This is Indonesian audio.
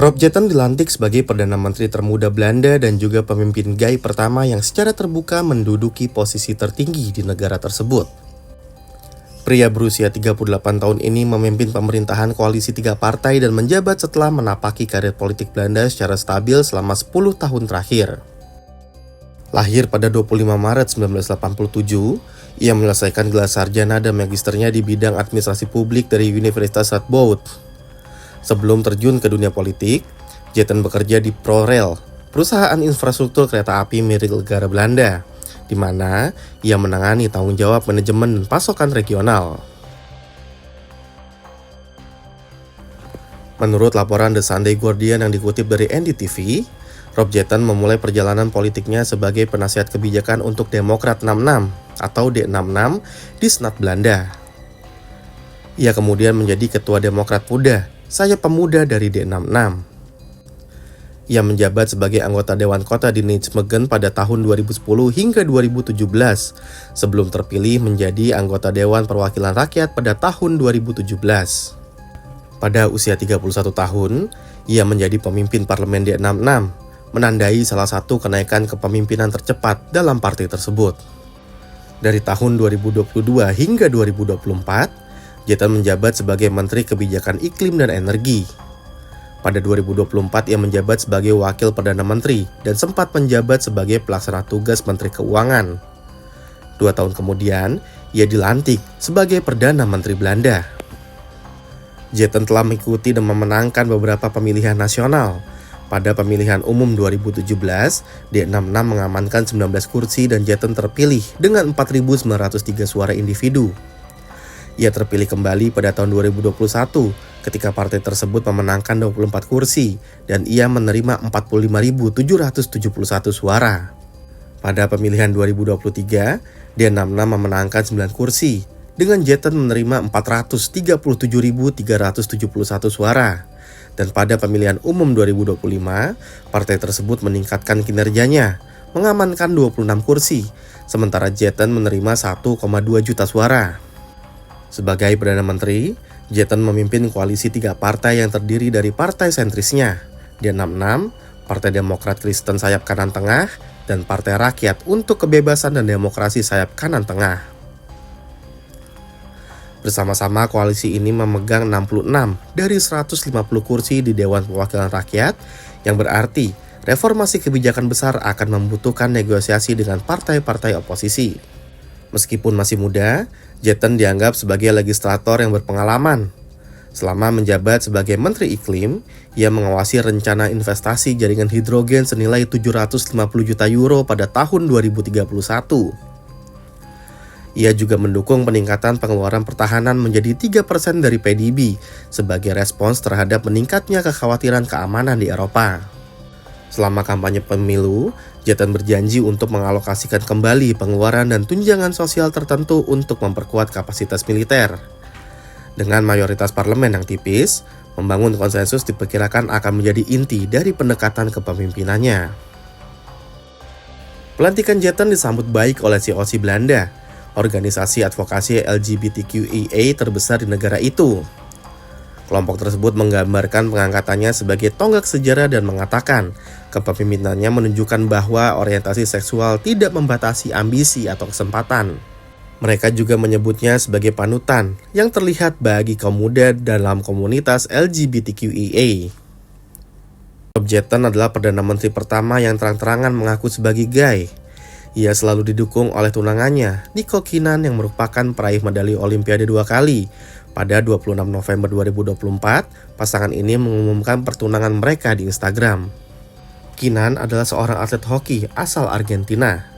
Rob Jetten dilantik sebagai Perdana Menteri termuda Belanda dan juga pemimpin gay pertama yang secara terbuka menduduki posisi tertinggi di negara tersebut. Pria berusia 38 tahun ini memimpin pemerintahan koalisi 3 partai dan menjabat setelah menapaki karir politik Belanda secara stabil selama 10 tahun terakhir. Lahir pada 25 Maret 1987, ia menyelesaikan gelar sarjana dan magisternya di bidang administrasi publik dari Universitas Radboud. Sebelum terjun ke dunia politik, Jetten bekerja di ProRail, perusahaan infrastruktur kereta api milik negara Belanda, di mana ia menangani tanggung jawab manajemen dan pasokan regional. Menurut laporan The Sunday Guardian yang dikutip dari NDTV, Rob Jetten memulai perjalanan politiknya sebagai penasihat kebijakan untuk Demokrat 66 atau D66 di Senat Belanda. Ia kemudian menjadi ketua Demokrat Muda, sayap pemuda dari D66. Ia menjabat sebagai anggota Dewan Kota di Nijmegen pada tahun 2010 hingga 2017, sebelum terpilih menjadi anggota Dewan Perwakilan Rakyat pada tahun 2017. Pada usia 31 tahun, ia menjadi pemimpin parlemen D66, menandai salah satu kenaikan kepemimpinan tercepat dalam partai tersebut. Dari tahun 2022 hingga 2024, Jetten menjabat sebagai Menteri Kebijakan Iklim dan Energi. Pada 2024, ia menjabat sebagai Wakil Perdana Menteri dan sempat menjabat sebagai Pelaksana Tugas Menteri Keuangan. 2 tahun kemudian, ia dilantik sebagai Perdana Menteri Belanda. Jetten telah mengikuti dan memenangkan beberapa pemilihan nasional. Pada pemilihan umum 2017, D66 mengamankan 19 kursi dan Jetten terpilih dengan 4.903 suara individu. Ia terpilih kembali pada tahun 2021 ketika partai tersebut memenangkan 24 kursi dan ia menerima 45.771 suara. Pada pemilihan 2023, D66 memenangkan 9 kursi dengan Jetten menerima 437.371 suara. Dan pada pemilihan umum 2025, partai tersebut meningkatkan kinerjanya, mengamankan 26 kursi, sementara Jetten menerima 1,2 juta suara. Sebagai Perdana Menteri, Jetten memimpin koalisi 3 partai yang terdiri dari partai sentrisnya, D66, Partai Demokrat Kristen sayap kanan tengah, dan Partai Rakyat untuk Kebebasan dan Demokrasi sayap kanan tengah. Bersama-sama koalisi ini memegang 66 dari 150 kursi di Dewan Perwakilan Rakyat, yang berarti reformasi kebijakan besar akan membutuhkan negosiasi dengan partai-partai oposisi. Meskipun masih muda, Jetten dianggap sebagai legislator yang berpengalaman. Selama menjabat sebagai Menteri Iklim, ia mengawasi rencana investasi jaringan hidrogen senilai 750 juta euro pada tahun 2031. Ia juga mendukung peningkatan pengeluaran pertahanan menjadi 3% dari PDB sebagai respons terhadap meningkatnya kekhawatiran keamanan di Eropa. Selama kampanye pemilu, Jetten berjanji untuk mengalokasikan kembali pengeluaran dan tunjangan sosial tertentu untuk memperkuat kapasitas militer. Dengan mayoritas parlemen yang tipis, membangun konsensus diperkirakan akan menjadi inti dari pendekatan kepemimpinannya. Pelantikan Jetten disambut baik oleh COC Belanda, organisasi advokasi LGBTQIA terbesar di negara itu. Kelompok tersebut menggambarkan pengangkatannya sebagai tonggak sejarah dan mengatakan kepemimpinannya menunjukkan bahwa orientasi seksual tidak membatasi ambisi atau kesempatan. Mereka juga menyebutnya sebagai panutan yang terlihat bagi kaum muda dalam komunitas LGBTQIA. Rob Jetten adalah Perdana Menteri pertama yang terang-terangan mengaku sebagai gay. Ia selalu didukung oleh tunangannya, Nicole Keenan, yang merupakan peraih medali Olimpiade 2 kali. Pada 26 November 2024, pasangan ini mengumumkan pertunangan mereka di Instagram. Keenan adalah seorang atlet hoki asal Argentina.